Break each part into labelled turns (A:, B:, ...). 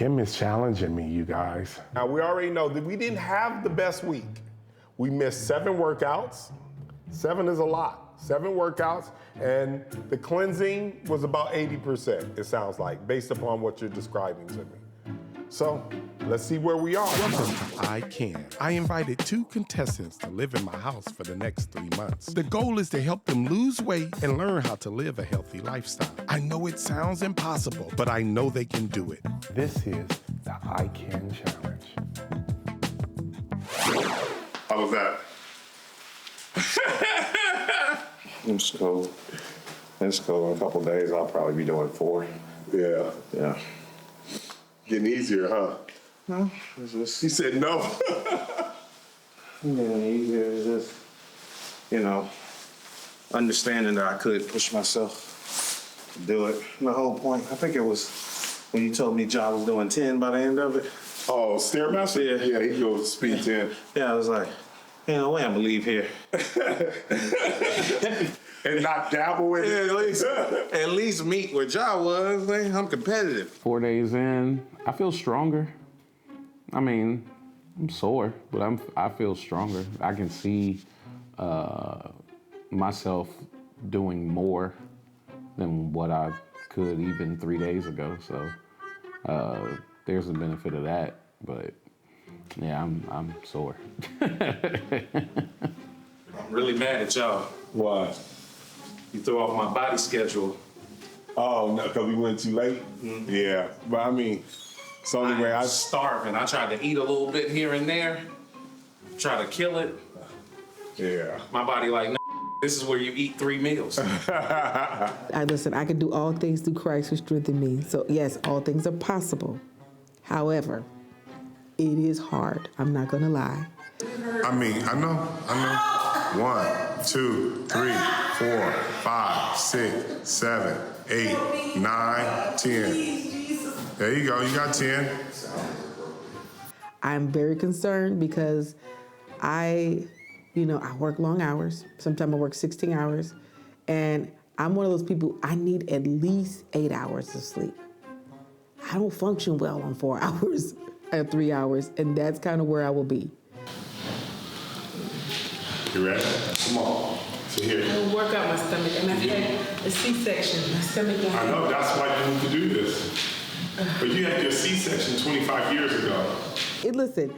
A: Kim is challenging me, you guys.
B: Now, we already know that we didn't have the best week. We missed 7 workouts. 7 is a lot. 7 workouts, and the cleansing was about 80%, it sounds like, based upon what you're describing to me. So, let's see where we are.
A: Welcome to ICAN. I invited 2 contestants to live in my house for the next 3 months. The goal is to help them lose weight and learn how to live a healthy lifestyle. I know it sounds impossible, but I know they can do it. This is the ICAN Challenge.
B: How was that?
C: It's cool. It's cool. In a couple of days, I'll probably be doing 4.
B: Yeah.
C: Yeah.
B: Getting easier, huh?
C: No, it's just...
B: He said no.
C: Getting easier. It's just, understanding that I could push myself to do it. And the whole point, I think it was when you told me John was doing 10 by the end of it.
B: Oh, Stairmaster?
C: Yeah.
B: Yeah, he goes speed 10.
C: Yeah, I was like, ain't no way I'm gonna leave here.
B: And not dabble with it.
C: At least meet where John was. Man, I'm competitive.
D: 4 days in, I feel stronger. I mean, I'm sore, but I feel stronger. I can see myself doing more than what I could even 3 days ago. So there's a benefit of that, but yeah, I'm sore.
C: I'm really mad at y'all.
B: Why?
C: You threw off my body schedule.
B: Oh, no, because we went too late? Yeah, but I mean, it's the only way
C: I'm starving. I tried to eat a little bit here and there, try to kill it.
B: Yeah.
C: My body like, this is where you eat 3 meals.
E: Listen, I can do all things through Christ who strengthens me. So yes, all things are possible. However, it is hard. I'm not gonna lie.
B: I mean, I know. 1, 2, 3, 4, 5, 6, 7, 8, 9, 10. There you go, you got 10.
E: I'm very concerned because I work long hours. Sometimes I work 16 hours. And I'm one of those people, I need at least 8 hours of sleep. I don't function well on 4 hours or 3 hours, and that's kind of where I will be.
B: You ready? Come on. So here.
E: It'll work out my stomach, and I've had a C-section. My stomach.
B: I know, that's why you need to do this. But you had your C-section 25 years ago.
E: Listen,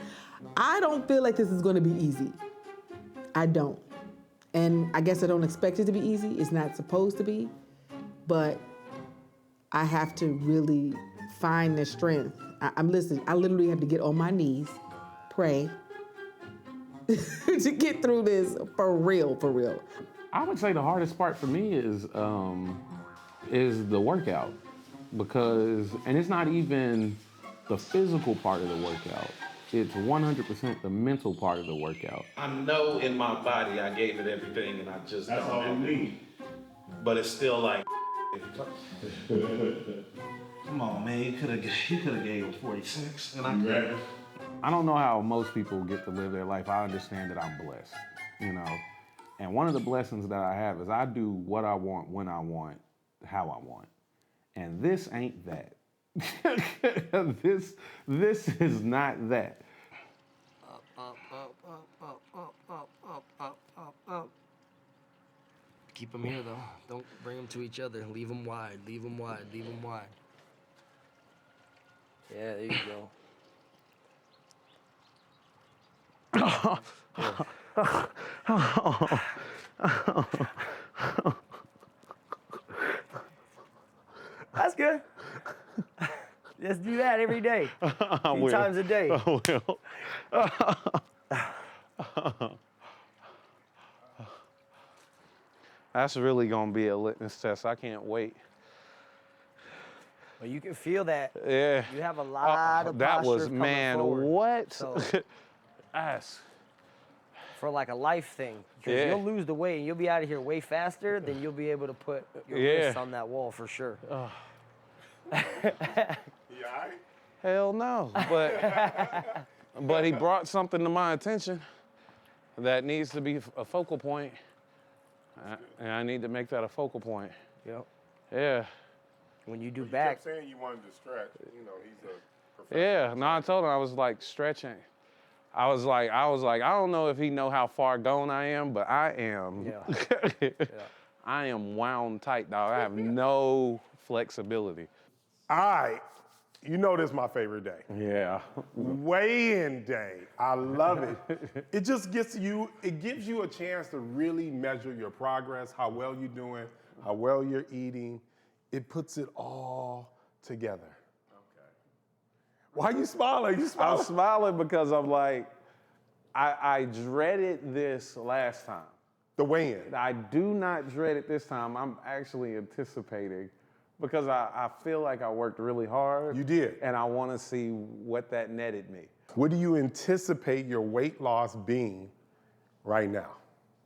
E: I don't feel like this is going to be easy. I don't. And I guess I don't expect it to be easy. It's not supposed to be. But I have to really find the strength. I literally have to get on my knees, pray, to get through this for real.
D: I would say the hardest part for me is the workout, and it's not even the physical part of the workout. It's 100% the mental part of the workout.
C: I know in my body I gave it everything and I just
B: That's all you need.
C: But it's still like, come on, man, you could have gave it 46 and I could.
D: I don't know how most people get to live their life. I understand that I'm blessed, And one of the blessings that I have is I do what I want, when I want, how I want. And this ain't that. This is not that.
F: Up. Keep them here, though. Don't bring them to each other. Leave them wide. Yeah, there you go.
G: That's good. Just do that every day. A few times a day.
D: I will. That's really gonna be a litmus test. I can't wait.
G: Well, you can feel that.
D: Yeah.
G: You have a lot of
D: that was,
G: coming
D: man,
G: forward.
D: what?
G: So,
D: That's
G: for like a life thing. Because
D: Yeah.
G: you'll lose the weight and you'll be out of here way faster than you'll be able to put your wrists on that wall for sure.
B: You all right?
D: hell no. But he brought something to my attention that needs to be a focal point. And I need to make that a focal point.
G: Yep.
D: Yeah.
G: When you do
B: You
G: back.
B: kept saying you wanted to stretch. He's
D: Yeah, no, I told him I was like stretching. I was like, I don't know if he know how far gone I am, but I am.
G: Yeah.
D: I am wound tight, dog. I have no flexibility.
B: All right, you know this is my favorite day.
D: Yeah.
B: Weigh-in day. I love it. It just gives you a chance to really measure your progress, how well you're doing, how well you're eating. It puts it all together. Okay. Why are you smiling?
D: I'm smiling because I'm like, I dreaded this last time.
B: The weigh-in.
D: I do not dread it this time. I'm actually anticipating because I feel like I worked really hard.
B: You did.
D: And I want to see what that netted me.
B: What do you anticipate your weight loss being right now?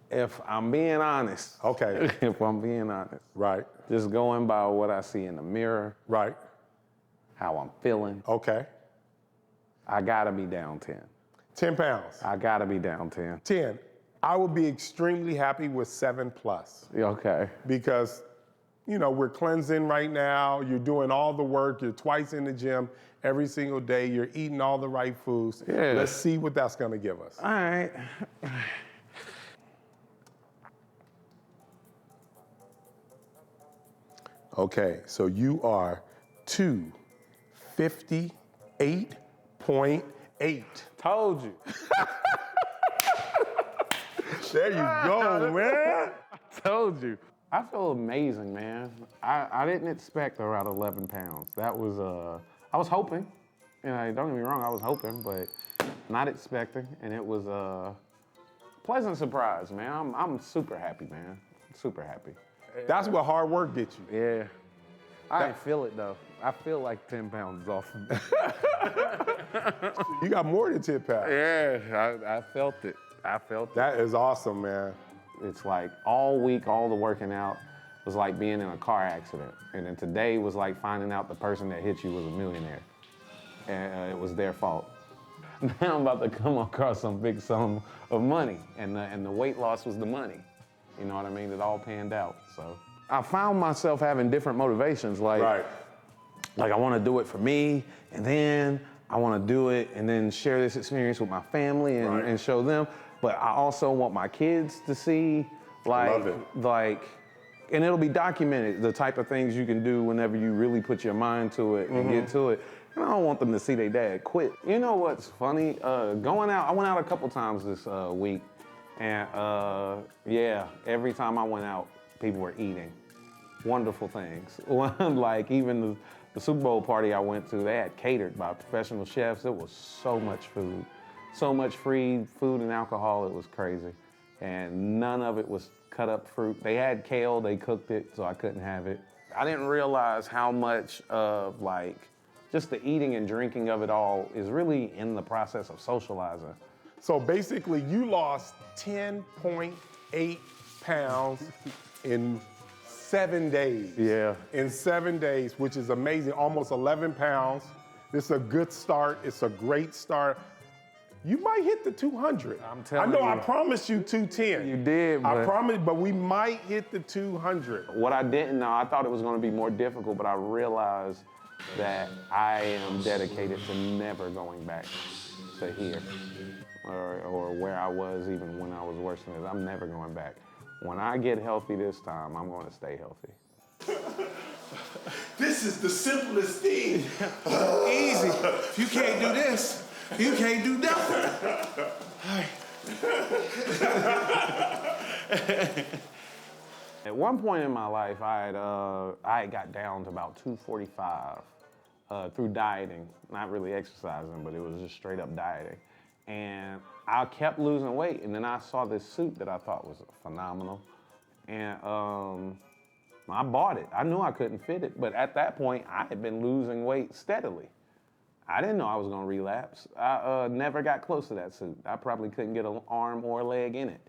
D: If I'm being honest.
B: Okay.
D: If I'm being honest.
B: Right.
D: Just going by what I see in the mirror,
B: Right.
D: how I'm feeling,
B: Okay.
D: I gotta be down 10.
B: 10 pounds.
D: I gotta be down 10.
B: 10. I would be extremely happy with 7+.
D: Okay.
B: Because, you know, we're cleansing right now. You're doing all the work. You're twice in the gym every single day. You're eating all the right foods.
D: Yeah.
B: Let's see what that's going to give us.
D: All right.
B: Okay, so you are 258.8.
D: Told you.
B: There you go, man.
D: Told you. I feel amazing, man. I didn't expect around 11 pounds. That was, I was hoping. You know, don't get me wrong, I was hoping, but not expecting. And it was a pleasant surprise, man. I'm super happy, man. Super happy.
B: That's what hard work gets you.
D: Yeah. I didn't feel it, though. I feel like 10 pounds is off of me.
B: You got more than 10 pounds.
D: Yeah, I felt it. I felt it.
B: That is awesome, man.
D: It's like all week, all the working out was like being in a car accident. And then today was like finding out the person that hit you was a millionaire. And it was their fault. Now I'm about to come across some big sum of money. And the weight loss was the money. You know what I mean? It all panned out, so. I found myself having different motivations. Like I want to do it for me, and then I want to do it and then share this experience with my family and show them. But I also want my kids to see, and it'll be documented, the type of things you can do whenever you really put your mind to it and get to it. And I don't want them to see their dad quit. You know what's funny? Going out, I went out a couple times this week, and every time I went out, people were eating wonderful things. Like even the Super Bowl party I went to, they had catered by professional chefs. It was so much food, so much free food and alcohol. It was crazy. And none of it was cut up fruit. They had kale, they cooked it, so I couldn't have it. I didn't realize how much of just the eating and drinking of it all is really in the process of socializing.
B: So basically you lost 10.8 pounds in 7 days.
D: Yeah.
B: In 7 days, which is amazing, almost 11 pounds. This is a good start. It's a great start. You might hit the 200.
D: I'm telling
B: you. I know
D: you.
B: I promised you 210.
D: You did,
B: I
D: but-
B: promised, but we might hit the 200.
D: What I didn't know, I thought it was gonna be more difficult, but I realized that I am dedicated to never going back to here or where I was even when I was worse than this. I'm never going back. When I get healthy this time, I'm gonna stay healthy.
A: This is the simplest thing. Easy. If you can't do this, you can't do nothing.
D: At one point in my life, I had got down to about 245 through dieting, not really exercising, but it was just straight up dieting. And I kept losing weight, and then I saw this suit that I thought was phenomenal, and I bought it. I knew I couldn't fit it, but at that point, I had been losing weight steadily. I didn't know I was gonna relapse. I never got close to that suit. I probably couldn't get an arm or a leg in it,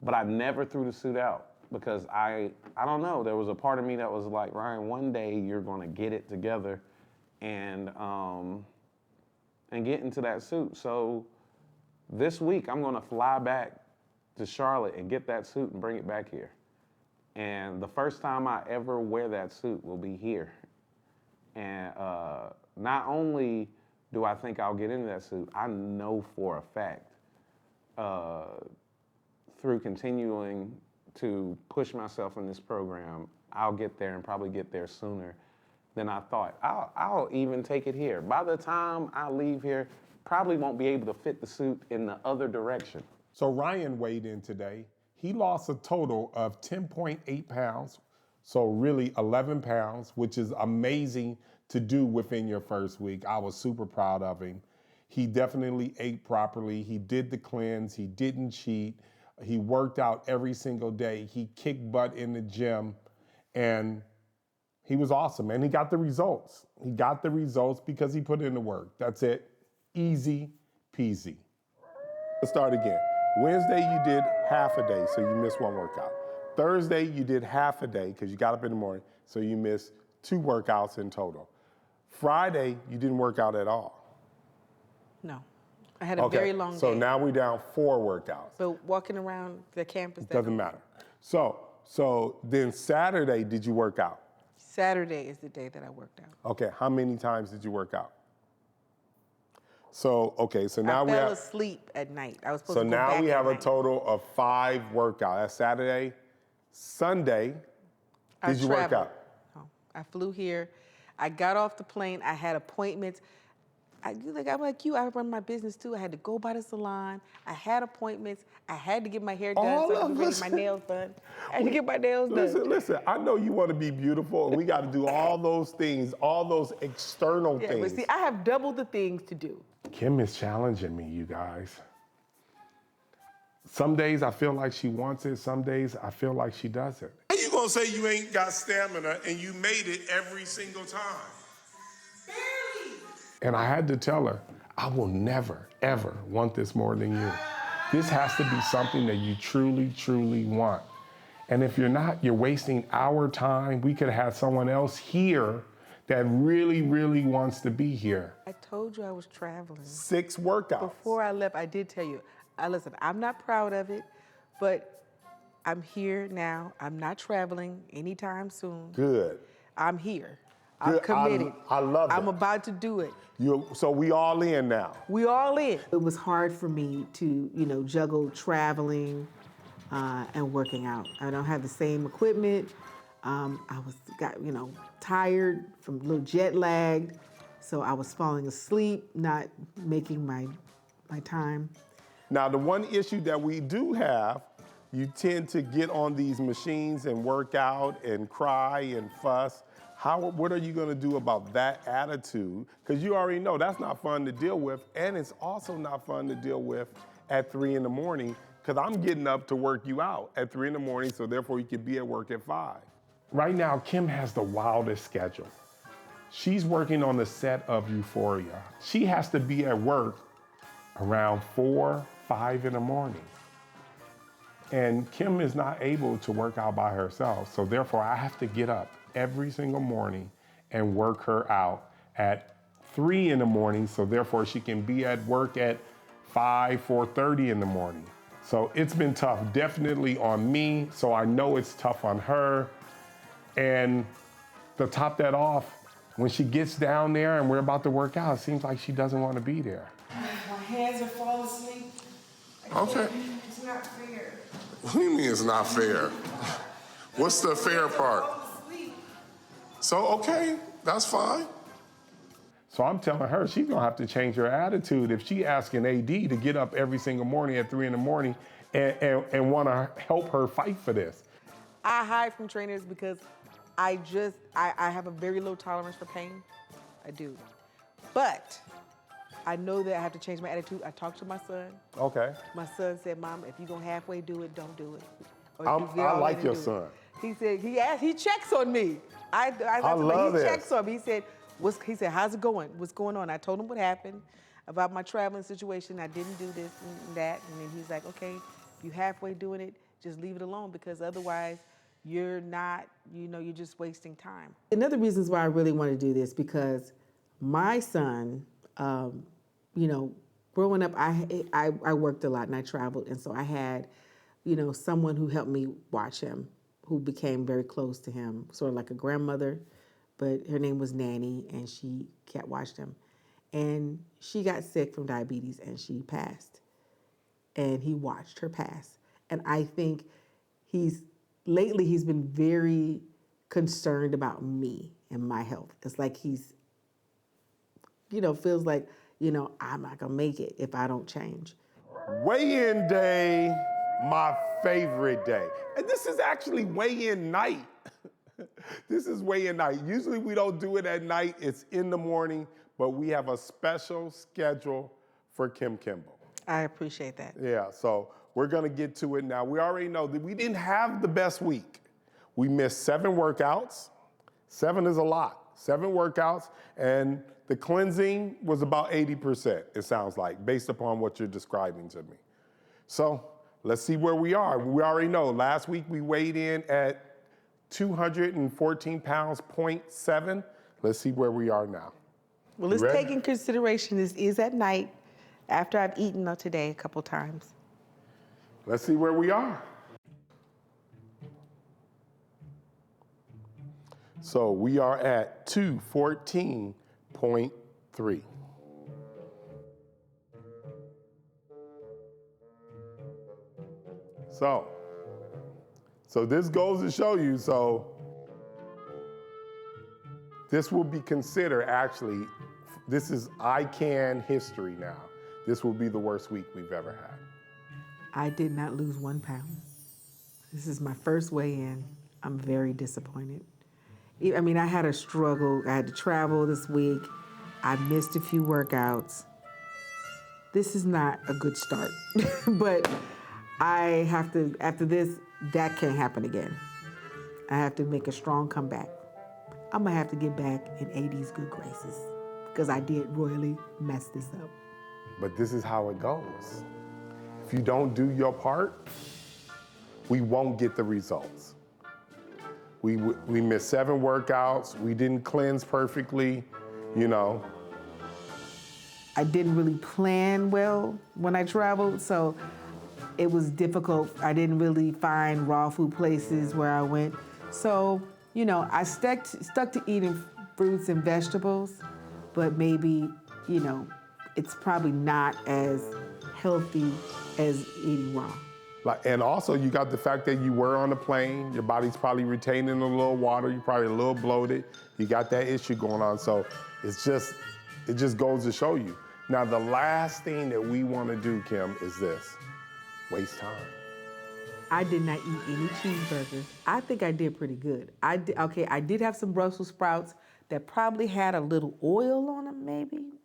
D: but I never threw the suit out because I don't know, there was a part of me that was like, Ryan, one day you're gonna get it together and get into that suit. So this week, I'm gonna fly back to Charlotte and get that suit and bring it back here. And the first time I ever wear that suit will be here. And not only Do I think I'll get into that suit? I know for a fact, through continuing to push myself in this program, I'll get there and probably get there sooner than I thought. I'll even take it here. By the time I leave here, probably won't be able to fit the suit in the other direction.
B: So Ryan weighed in today. He lost a total of 10.8 pounds, so really 11 pounds, which is amazing to do within your first week. I was super proud of him. He definitely ate properly. He did the cleanse. He didn't cheat. He worked out every single day. He kicked butt in the gym, and he was awesome. And he got the results. He got the results because he put in the work. That's it. Easy peasy. Let's start again. Wednesday, you did half a day, so you missed one workout. Thursday, you did half a day because you got up in the morning, so you missed 2 workouts in total. Friday, you didn't work out at all.
E: No. I had a very long day.
B: So now we're down 4 workouts.
E: So walking around the campus.
B: Doesn't matter. So then Saturday, did you work out?
E: Saturday is the day that I worked out.
B: Okay, how many times did you work out? So now
E: I fell asleep at night. I was supposed to go back.
B: So now we have a
E: night.
B: total of 5 workouts. That's Saturday. Sunday, did you work out?
E: No, I flew here. I got off the plane. I had appointments. I'm like you. I run my business too. I had to go by the salon. I had appointments. I had to get my hair done. So I could get my nails done. I had to get my nails done.
B: Listen. I know you want to be beautiful, and we got to do all those things, all those external things.
E: But see, I have double the things to do.
B: Kim is challenging me, you guys. Some days I feel like she wants it. Some days I feel like she doesn't.
A: How you gonna say you ain't got stamina and you made it every single time?
B: And I had to tell her, I will never, ever want this more than you. This has to be something that you truly, truly want. And if you're not, you're wasting our time. We could have someone else here that really, really wants to be here.
E: I told you I was traveling.
B: 6 workouts.
E: Before I left, I did tell you. Listen, I'm not proud of it, but I'm here now. I'm not traveling anytime soon.
B: Good.
E: I'm here. I'm
B: Good.
E: committed.
B: I love it.
E: I'm about to do it.
B: So we all in now.
E: We all in. It was hard for me to, juggle traveling and working out. I don't have the same equipment. I got tired, from a little jet lagged, so I was falling asleep, not making my time.
B: Now, the one issue that we do have, you tend to get on these machines and work out and cry and fuss. What are you gonna do about that attitude? Because you already know that's not fun to deal with, and it's also not fun to deal with at 3 in the morning, because I'm getting up to work you out at 3 in the morning, so therefore you can be at work at 5. Right now, Kim has the wildest schedule. She's working on the set of Euphoria. She has to be at work around 4, 5 in the morning. And Kim is not able to work out by herself, so therefore I have to get up every single morning and work her out at 3 in the morning, so therefore she can be at work at 5, 4:30 in the morning. So it's been tough, definitely on me, so I know it's tough on her. And to top that off, when she gets down there and we're about to work out, it seems like she doesn't want to be there.
E: My hands are falling asleep.
A: Okay.
E: It's not fair.
A: What do you mean it's not fair? What's the fair part? So, okay, that's fine.
B: So I'm telling her she's gonna have to change her attitude if she asking AD to get up every single morning at 3 in the morning and wanna help her fight for this.
E: I hide from trainers because I have a very low tolerance for pain. I do. But I know that I have to change my attitude. I talked to my son.
B: Okay.
E: My son said, Mom, if you're gonna halfway do it, don't do it.
B: I like your son.
E: He said, he checks on me. I
B: love
E: he
B: it.
E: checks on me. He said, how's it going? What's going on? I told him what happened about my traveling situation. I didn't do this and that. And then he's like, okay, if you're halfway doing it, just leave it alone, because otherwise you're not, you're just wasting time. Another reason why I really want to do this, because my son, growing up, I worked a lot and I traveled. And so I had, someone who helped me watch him, who became very close to him, sort of like a grandmother, but her name was Nanny, and she watched him. and she got sick from diabetes and she passed. And he watched her pass. And I think lately he's been very concerned about me and my health. It's like he's, feels like, I'm not gonna make it if I don't change.
B: Weigh-in day, my favorite day. And this is actually weigh-in night. This is weigh-in night. Usually we don't do it at night, it's in the morning, but we have a special schedule for Kim Kimball.
E: I appreciate that.
B: Yeah, so we're gonna get to it now. We already know that we didn't have the best week. We missed 7 workouts. 7 is a lot. 7 workouts, and the cleansing was about 80%, it sounds like, based upon what you're describing to me. So let's see where we are. We already know last week we weighed in at 214 pounds, 0.7. Let's see where we are now.
E: Well, let's
B: ready?
E: take in consideration this is at night after I've eaten today a couple times.
B: Let's see where we are. So we are at 214.3. So this goes to show you, this will be considered actually, this is ICAN history now. This will be the worst week we've ever had.
E: I did not lose 1 pound. This is my first weigh-in. I'm very disappointed. I mean, I had a struggle. I had to travel this week. I missed a few workouts. This is not a good start. But I have to, after this, that can't happen again. I have to make a strong comeback. I'm gonna have to get back in AD's good graces because I did royally mess this up.
B: But this is how it goes. If you don't do your part, we won't get the results. We missed 7 workouts. We didn't cleanse perfectly,
E: I didn't really plan well when I traveled, so it was difficult. I didn't really find raw food places where I went. So, I stuck to eating fruits and vegetables, but maybe, it's probably not as healthy as eating raw.
B: And also you got the fact that you were on a plane, your body's probably retaining a little water, you're probably a little bloated, you got that issue going on, so it just goes to show you. Now the last thing that we want to do, Kim, is this, waste time.
E: I did not eat any cheeseburgers. I think I did pretty good. I did have some Brussels sprouts that probably had a little oil on them maybe,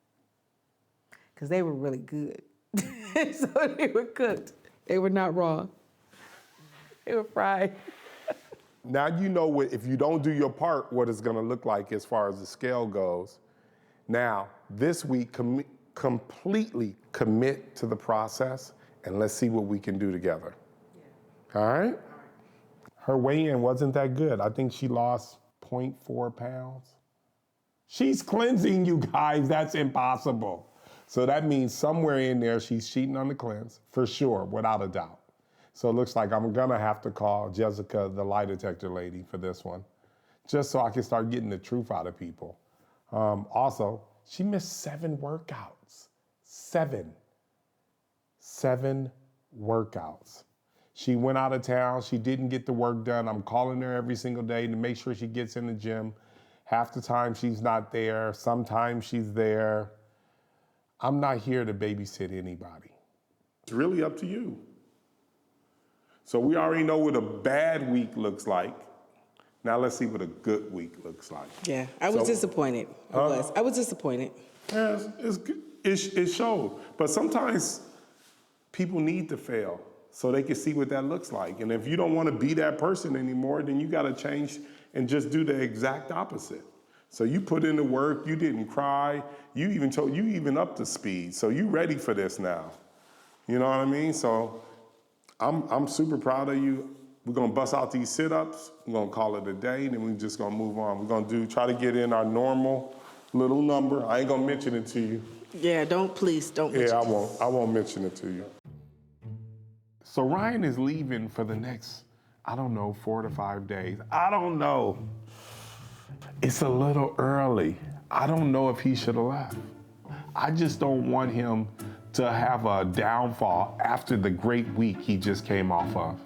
E: because they were really good. So they were cooked. They were not raw. They were fried.
B: Now you know what, if you don't do your part, what it's gonna look like as far as the scale goes. Now, this week, completely commit to the process and let's see what we can do together. Yeah. All right? Her weigh-in wasn't that good. I think she lost 0.4 pounds. She's cleansing, you guys, that's impossible. So that means somewhere in there she's cheating on the cleanse, for sure, without a doubt. So it looks like I'm gonna have to call Jessica, the lie detector lady, for this one, just so I can start getting the truth out of people. Also, she missed 7 workouts. 7 workouts. She went out of town, she didn't get the work done. I'm calling her every single day to make sure she gets in the gym. Half the time she's not there, sometimes she's there. I'm not here to babysit anybody. It's really up to you. So we already know what a bad week looks like. Now let's see what a good week looks like.
E: Yeah, I was disappointed. I was disappointed.
B: Yeah, it showed. But sometimes people need to fail so they can see what that looks like. And if you don't want to be that person anymore, then you got to change and just do the exact opposite. So you put in the work, you didn't cry, you even up to speed. So you ready for this now. You know what I mean? So I'm super proud of you. We're gonna bust out these sit-ups, we're gonna call it a day, then we're just gonna move on. We're gonna try to get in our normal little number. I ain't gonna mention it to you.
E: Yeah, please don't mention it.
B: Yeah, I won't mention it to you. So Ryan is leaving for the next, 4 to 5 days. I don't know. It's a little early. I don't know if he should have left.
A: I just don't want him to have a downfall after the great week he just came off of.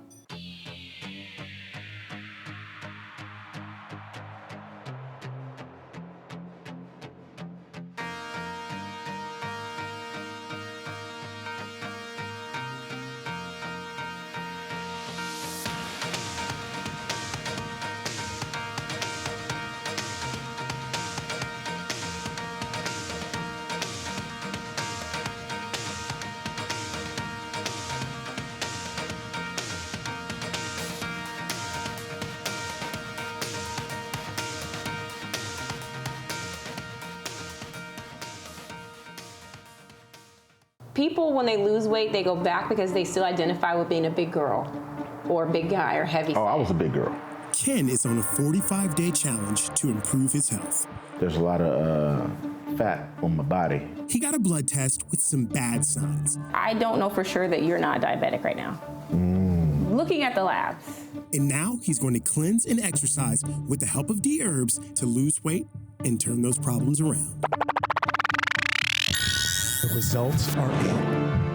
H: People, when they lose weight, they go back because they still identify with being a big girl or big guy or heavy.
I: Oh, I was a big girl.
J: Ken is on a 45-day challenge to improve his health.
I: There's a lot of fat on my body.
J: He got a blood test with some bad signs.
H: I don't know for sure that you're not diabetic right now. Looking at the labs.
J: And now he's going to cleanse and exercise with the help of Dherbs to lose weight and turn those problems around.
A: The results are in.